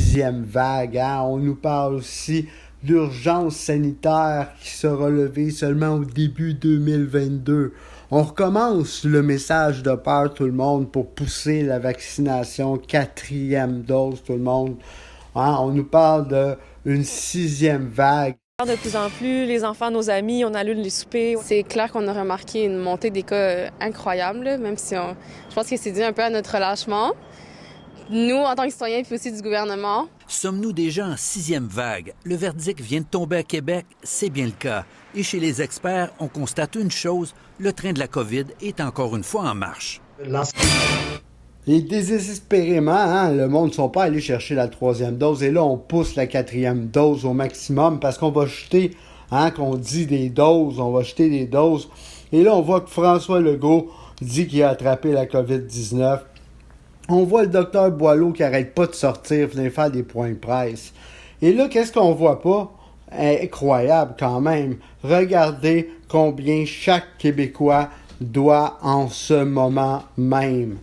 sixième vague. Hein? On nous parle aussi d'urgence sanitaire qui sera levée seulement au début 2022. On recommence le message de peur, tout le monde, pour pousser la vaccination, 4e dose, tout le monde. Hein? On nous parle d'une 6e vague. De plus en plus, les enfants, nos amis, on allume les soupers. C'est clair qu'on a remarqué une montée des cas incroyable, même si je pense que c'est dû un peu à notre relâchement. Nous, en tant que citoyens, puis aussi du gouvernement. Sommes-nous déjà en 6e vague? Le verdict vient de tomber à Québec, c'est bien le cas. Et chez les experts, on constate une chose, le train de la COVID est encore une fois en marche. Et désespérément, hein, le monde ne sont pas allés chercher la 3e dose. Et là, on pousse la 4e dose au maximum parce qu'on va jeter, hein, qu'on dit des doses, on va jeter des doses. Et là, on voit que François Legault dit qu'il a attrapé la COVID-19. On voit le docteur Boileau qui n'arrête pas de sortir, venir faire des points de presse. Et là, qu'est-ce qu'on voit pas? Incroyable quand même. Regardez combien chaque Québécois doit en ce moment même.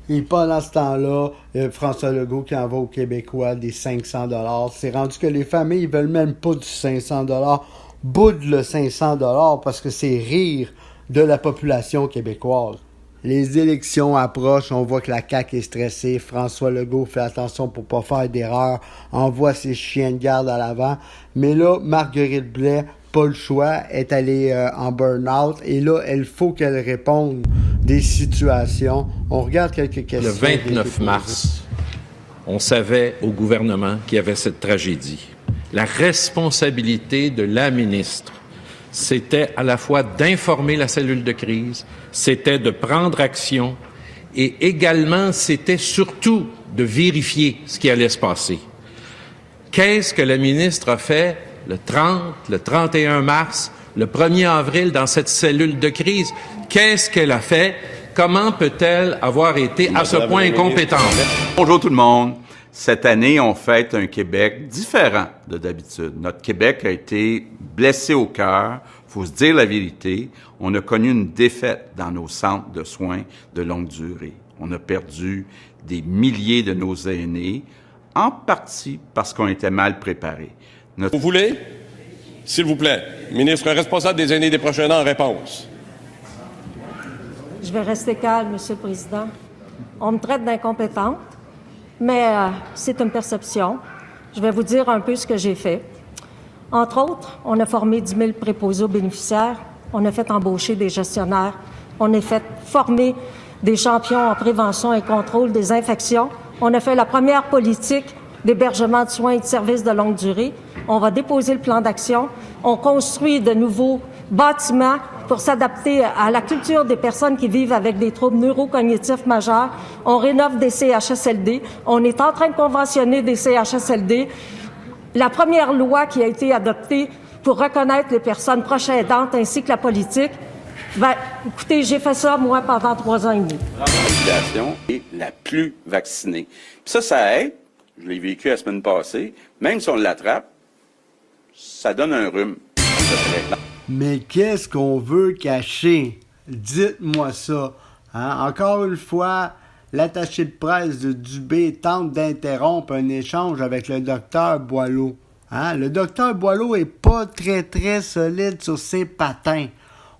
Et pendant ce temps-là, François Legault qui envoie aux Québécois des 500 $. C'est rendu que les familles ne veulent même pas du 500 $. Boude le 500 $ parce que c'est rire de la population québécoise. Les élections approchent, on voit que la CAQ est stressée. François Legault fait attention pour ne pas faire d'erreur, envoie ses chiens de garde à l'avant. Mais là, Marguerite Blais, pas le choix, est allée en burn-out. Et là, il faut qu'elle réponde des situations. On regarde quelques questions. Le 29 mars, on savait au gouvernement qu'il y avait cette tragédie. La responsabilité de la ministre, c'était à la fois d'informer la cellule de crise, c'était de prendre action et également, c'était surtout de vérifier ce qui allait se passer. Qu'est-ce que la ministre a fait le 30, le 31 mars, le 1er avril dans cette cellule de crise? Qu'est-ce qu'elle a fait? Comment peut-elle avoir été à ce point incompétente? Bonjour tout le monde. Cette année, on fête un Québec différent de d'habitude. Notre Québec a été blessé au cœur. Faut se dire la vérité. On a connu une défaite dans nos centres de soins de longue durée. On a perdu des milliers de nos aînés, en partie parce qu'on était mal préparés. Vous voulez? S'il vous plaît, ministre responsable des aînés des prochains ans en réponse. Je vais rester calme, Monsieur le Président. On me traite d'incompétente, mais c'est une perception. Je vais vous dire un peu ce que j'ai fait. Entre autres, on a formé 10 000 préposés aux bénéficiaires, on a fait embaucher des gestionnaires, on a fait former des champions en prévention et contrôle des infections, on a fait la première politique d'hébergement de soins et de services de longue durée, on va déposer le plan d'action, on construit de nouveaux bâtiments pour s'adapter à la culture des personnes qui vivent avec des troubles neurocognitifs majeurs. On rénove des CHSLD. On est en train de conventionner des CHSLD. La première loi qui a été adoptée pour reconnaître les personnes proches aidantes ainsi que la politique, écoutez, j'ai fait ça, moi, pendant 3 ans et demi. La population est la plus vaccinée. Puis ça aide. Je l'ai vécu la semaine passée. Même si on l'attrape, ça donne un rhume. Mais qu'est-ce qu'on veut cacher? Dites-moi ça. Hein? Encore une fois, l'attaché de presse de Dubé tente d'interrompre un échange avec le docteur Boileau. Hein? Le docteur Boileau est pas très solide sur ses patins.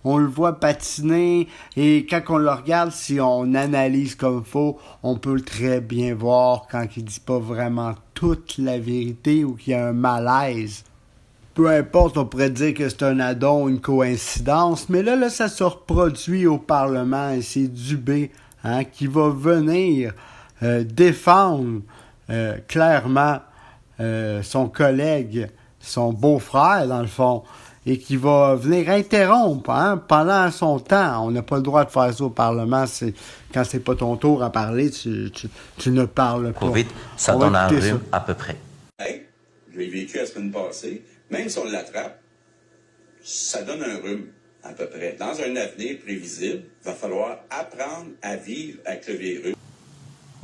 On le voit patiner et quand on le regarde, si on analyse comme faut, on peut très bien voir quand il dit pas vraiment toute la vérité ou qu'il y a un malaise. Peu importe, on pourrait dire que c'est un addon, une coïncidence, mais là, ça se reproduit au Parlement et c'est Dubé qui va venir défendre clairement son collègue, son beau-frère, dans le fond, et qui va venir interrompre pendant son temps. On n'a pas le droit de faire ça au Parlement. Quand c'est pas ton tour à parler, tu ne parles pas. COVID, ça donne un rhume à peu près. Hey, je l'ai vécu la semaine passée. Même si on l'attrape, ça donne un rhume, à peu près. Dans un avenir prévisible, il va falloir apprendre à vivre avec le virus.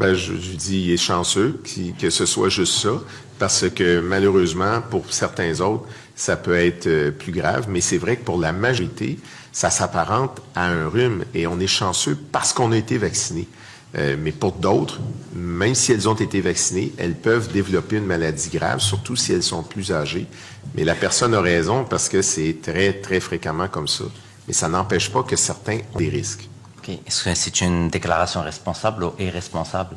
Je lui dis, il est chanceux que ce soit juste ça, parce que malheureusement, pour certains autres, ça peut être plus grave, mais c'est vrai que pour la majorité, ça s'apparente à un rhume et on est chanceux parce qu'on a été vacciné. Mais pour d'autres, même si elles ont été vaccinées, elles peuvent développer une maladie grave, surtout si elles sont plus âgées. Mais la personne a raison parce que c'est très, très fréquemment comme ça. Mais ça n'empêche pas que certains ont des risques. Okay. Est-ce que c'est une déclaration responsable ou irresponsable?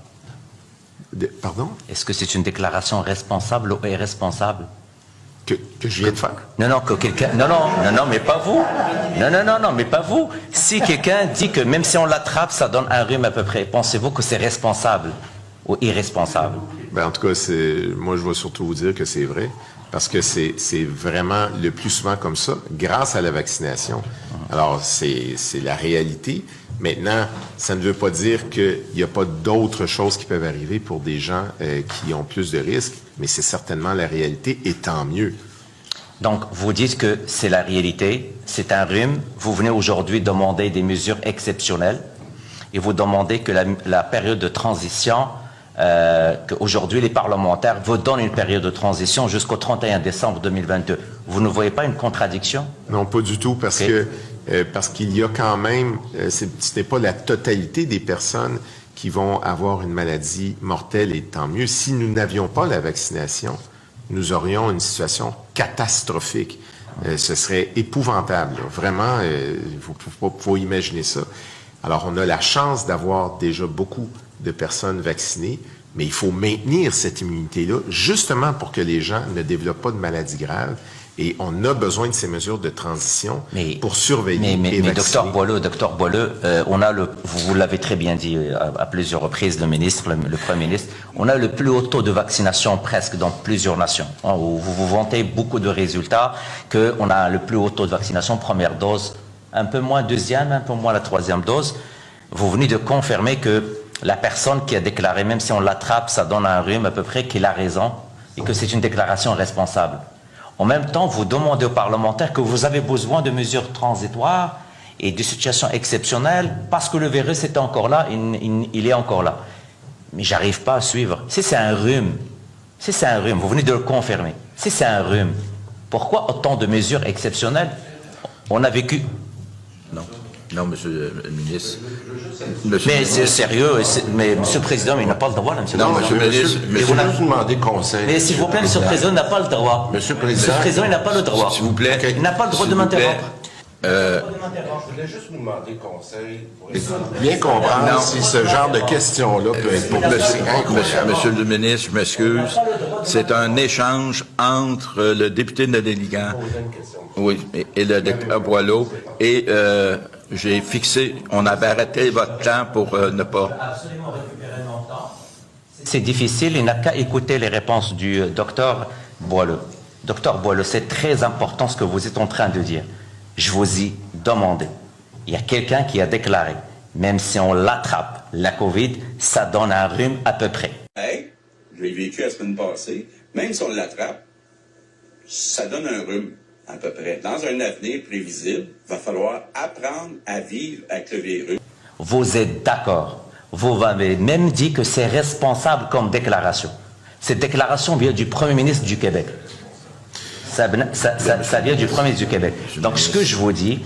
Pardon? Est-ce que c'est une déclaration responsable ou irresponsable? Que je viens de faire? Non, que quelqu'un... Non, mais pas vous. Non, mais pas vous. Si quelqu'un dit que même si on l'attrape, ça donne un rhume à peu près, pensez-vous que c'est responsable ou irresponsable? En tout cas, moi, je vais surtout vous dire que c'est vrai, parce que c'est vraiment le plus souvent comme ça, grâce à la vaccination. Alors, c'est la réalité. Maintenant, ça ne veut pas dire qu'il n'y a pas d'autres choses qui peuvent arriver pour des gens qui ont plus de risques, mais c'est certainement la réalité, et tant mieux. Donc, vous dites que c'est la réalité, c'est un rhume. Vous venez aujourd'hui demander des mesures exceptionnelles et vous demandez que la période de transition, qu'aujourd'hui les parlementaires vous donnent une période de transition jusqu'au 31 décembre 2022. Vous ne voyez pas une contradiction? Non, pas du tout, parce qu'il y a quand même, ce n'est pas la totalité des personnes qui vont avoir une maladie mortelle, et tant mieux. Si nous n'avions pas la vaccination, nous aurions une situation catastrophique. Ce serait épouvantable. Là. Vraiment, faut imaginer ça. Alors, on a la chance d'avoir déjà beaucoup de personnes vaccinées, mais il faut maintenir cette immunité-là, justement pour que les gens ne développent pas de maladies graves. Et on a besoin de ces mesures de transition pour surveiller et vacciner. Mais Docteur Boileau, vous l'avez très bien dit à plusieurs reprises, le Premier ministre, on a le plus haut taux de vaccination presque dans plusieurs nations. Vous vous vantez beaucoup de résultats, qu'on a le plus haut taux de vaccination, première dose, un peu moins deuxième, un peu moins la troisième dose. Vous venez de confirmer que la personne qui a déclaré, même si on l'attrape, ça donne un rhume à peu près, qu'il a raison et que c'est une déclaration responsable. En même temps, vous demandez aux parlementaires que vous avez besoin de mesures transitoires et de situations exceptionnelles parce que le virus est encore là, il est encore là. Mais j'arrive pas à suivre. Si c'est un rhume, vous venez de le confirmer, si c'est un rhume, pourquoi autant de mesures exceptionnelles? On a vécu... Non, Monsieur le ministre. Mais c'est sérieux, mais Monsieur le Président, il n'a pas le droit, là, Monsieur le Président. Non, Monsieur le ministre, vous demandez conseil. Mais s'il vous plaît, Monsieur le Président, il n'a pas le droit. Monsieur le Président, il n'a pas le droit. S'il vous plaît. Il n'a pas le droit de m'interrompre. Je voulais juste vous demander conseil pour bien comprendre si ce genre de questions-là peut être pour Monsieur le ministre, je m'excuse. C'est un échange entre le député de Néligan et le docteur Boileau. Et j'ai fixé, on avait arrêté votre temps pour ne pas... Absolument récupérer mon temps. C'est difficile, il n'a qu'à écouter les réponses du docteur Boileau. Docteur Boileau, c'est très important ce que vous êtes en train de dire. Je vous ai demandé. Il y a quelqu'un qui a déclaré, même si on l'attrape, la COVID, ça donne un rhume à peu près. Hey, j'ai vécu la semaine passée, même si on l'attrape, ça donne un rhume à peu près. Dans un avenir prévisible, il va falloir apprendre à vivre avec le virus. Vous êtes d'accord. Vous avez même dit que c'est responsable comme déclaration. Cette déclaration vient du Premier ministre du Québec. Ça vient du Premier ministre du Québec. Donc, ce que je vous dis,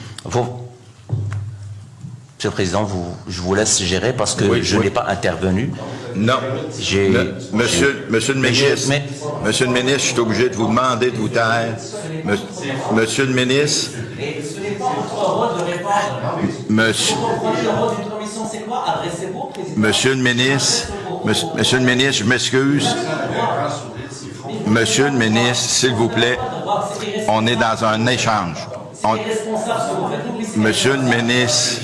Monsieur le Président, je vous laisse gérer parce que je n'ai pas intervenu. Non. Monsieur le ministre, Monsieur le ministre, je suis obligé de vous demander de vous taire. Monsieur le ministre. Ce n'est pas votre rôle de répondre. Monsieur le ministre, je m'excuse. Monsieur le ministre, s'il vous plaît, on est dans un échange. Monsieur le ministre.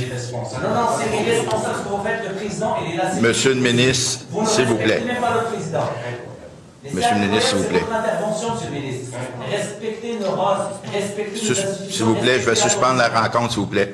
Monsieur le ministre, s'il vous plaît. Monsieur le ministre, s'il vous plaît. S'il vous plaît, je vais suspendre la rencontre, s'il vous plaît.